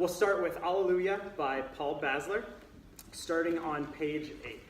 we'll start with Alleluia by Paul Basler, starting on page 8.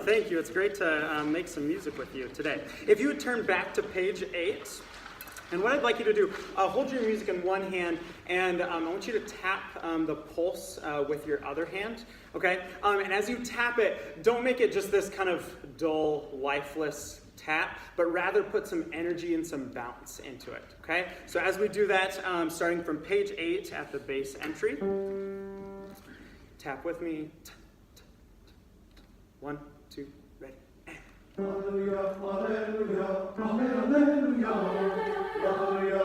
Thank you. It's great to make some music with you today. If you would turn back to page 8, and what I'd like you to do, hold your music in one hand, and I want you to tap the pulse with your other hand, okay? And as you tap it, don't make it just this kind of dull, lifeless tap, but rather put some energy and some bounce into it, okay? So as we do that, starting from page 8 at the bass entry, tap with me. 1, 2, ready. Alleluia, alleluia, alleluia, alleluia, alleluia,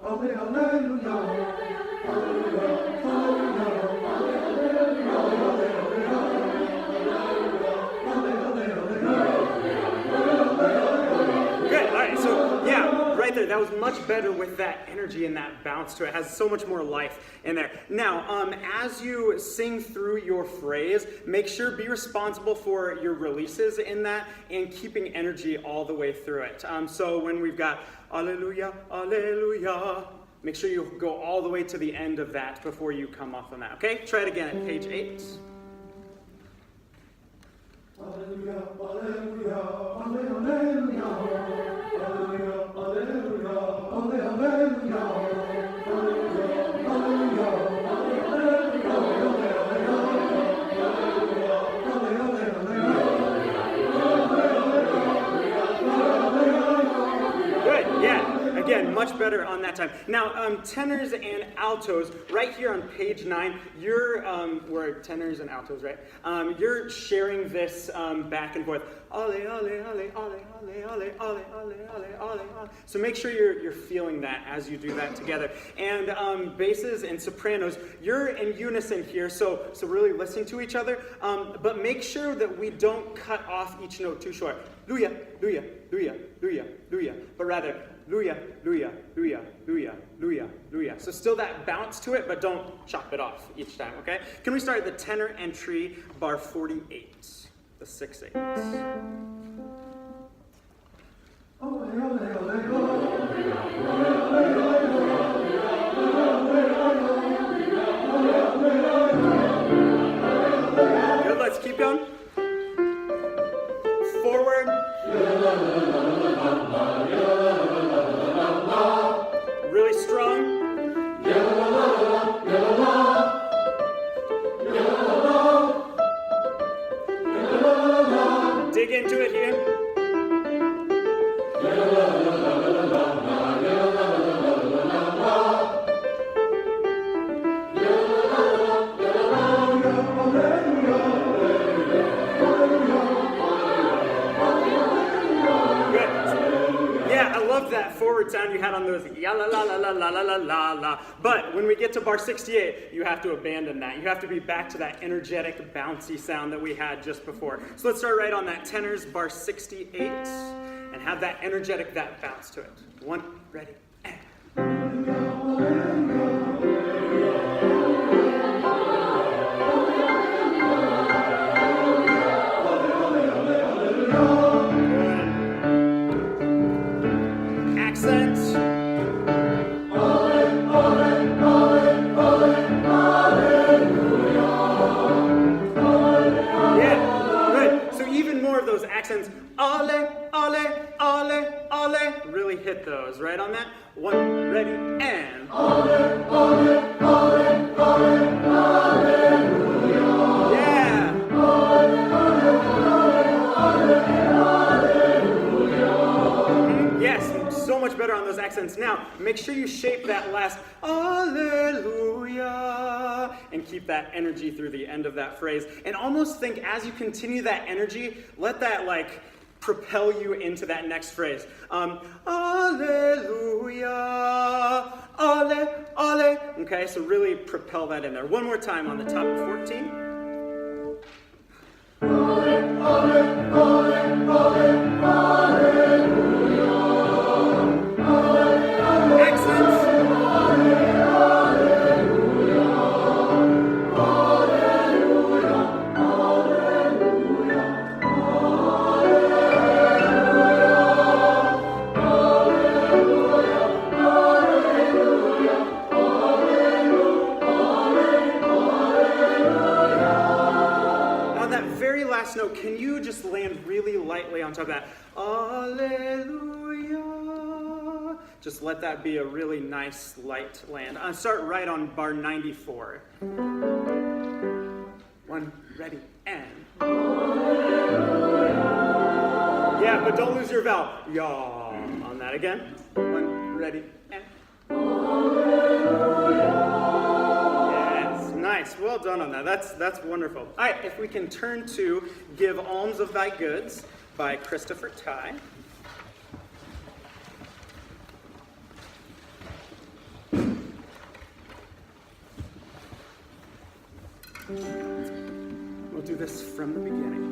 alleluia, Good, all right, so yeah, right there, that was much better with that energy and that bounce to it. It has so much more life in there. Now, as you sing through your phrase, make sure, be responsible for your releases in that and keeping energy all the way through it. So when we've got Alleluia, Alleluia, make sure you go all the way to the end of that before you come off on that, okay? Try it again at page 8. Alleluia, alleluia, alleluia, alleluia, alleluia, Good, yeah. Again, much better on that time. Now, tenors and altos, right here on page 9, you're, we're tenors and altos, right? You're sharing this back and forth. Ale, ale, ale, ale, ale, ale, ale, ale, ale, ale, ale. So make sure you're feeling that as you do that together. And basses and sopranos, you're in unison here, so really listen to each other. But make sure that we don't cut off each note too short. Luia, luia, luia, luia, luia. But rather, luia, luia, luia, luia, luia, luia. So still that bounce to it, but don't chop it off each time, okay? Can we start at the tenor entry, bar 48, the 6/8? Good, let's keep going. Forward. Really strong. Dig into it forward sound you had on those ya la la la la la la la la la. But when we get to bar 68, you have to abandon that. You have to be back to that energetic, bouncy sound that we had just before. So let's start right on that tenors, bar 68, and have that energetic, that bounce to it. One, ready, and. Accents, ale, ale, ale, ale. Really hit those, right on that. One, ready, and. Ale, ale, ale, ale, hallelujah. Yeah. Ale, ale, ale, hallelujah. Yes, so much better on those accents. Now, make sure you shape that last Alleluia and keep that energy through the end of that phrase. And almost think as you continue that energy, let that like propel you into that next phrase. Alleluia, ale, ale. Okay, so really propel that in there. One more time on the top of 14. Ale, ale, ale, ale, hallelujah. Accents. Note, can you just land really lightly on top of that? Alleluia. Just let that be a really nice light land. Start right on bar 94. One, ready, and. Alleluia. Yeah, but don't lose your vowel. Ya on that again. One, ready, and. Alleluia. Nice, well done on that. That's wonderful. All right, if we can turn to Give Alms of Thy Goods by Christoper Tye. We'll do this from the beginning.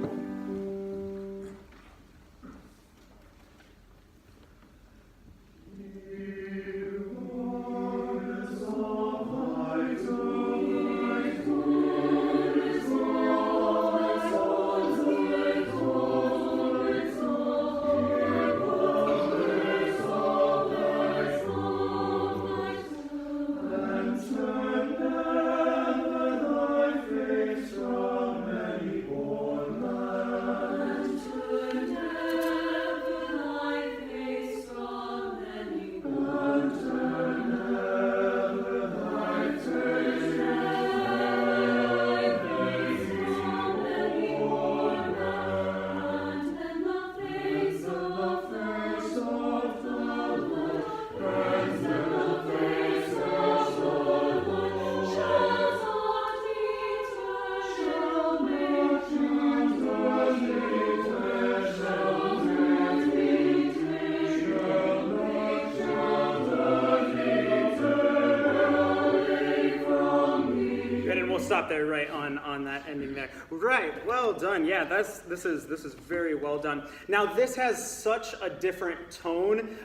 Stop there right on that ending there. Right, well done. Yeah, this is very well done. Now this has such a different tone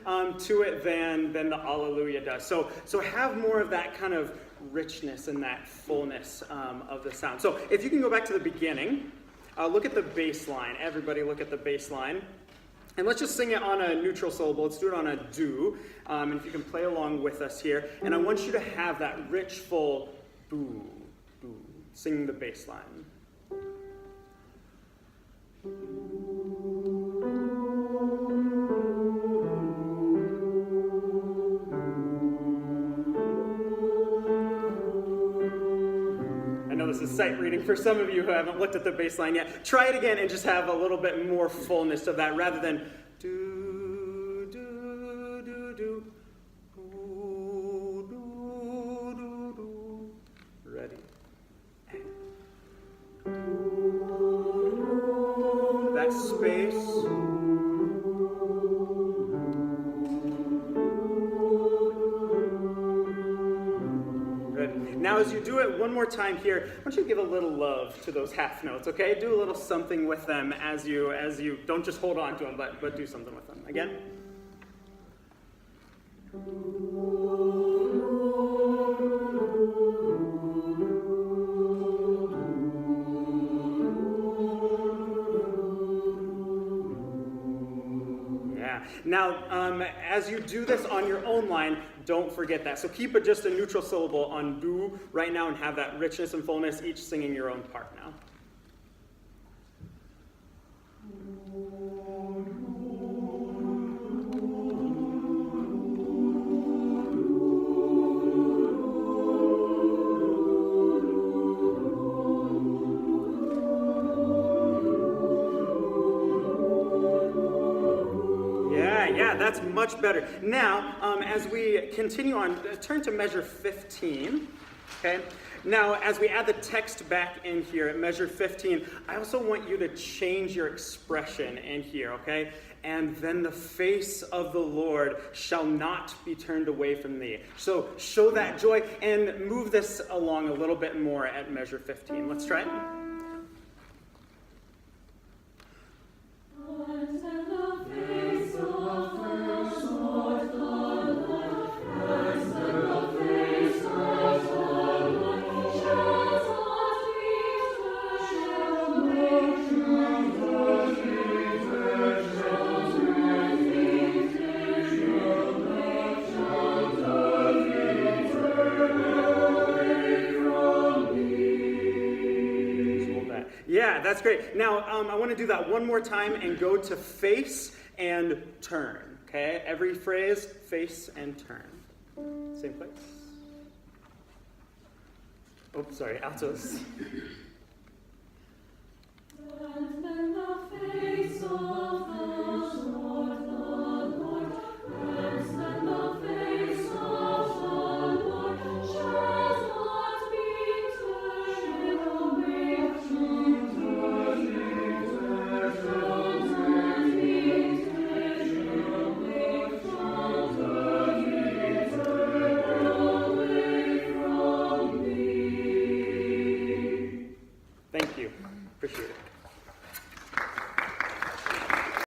to it than the Alleluia does. So have more of that kind of richness and that fullness of the sound. So if you can go back to the beginning, look at the bass line. Everybody look at the bass line. And let's just sing it on a neutral syllable. Let's do it on a do. And if you can play along with us here. And I want you to have that rich, full boo. Sing the bass line. I know this is sight reading for some of you who haven't looked at the bass line yet. Try it again and just have a little bit more fullness of that rather than do, do, do, do. Ready. That space. Now, as you do it one more time here, why don't you give a little love to those half notes, okay? Do a little something with them as you don't just hold on to them, but do something with them. Again. Now, as you do this on your own line, don't forget that. So keep it just a neutral syllable on do right now and have that richness and fullness, each singing your own part now. Yeah, that's much better. Now, as we continue on, turn to measure 15, okay? Now, as we add the text back in here at measure 15, I also want you to change your expression in here, okay? And then the face of the Lord shall not be turned away from thee. So show that joy and move this along a little bit more at measure 15. Let's try it. Yeah, that's great. Now, I want to do that one more time and go to face and turn, okay? Every phrase, face and turn. Same place. Oh, sorry, altos.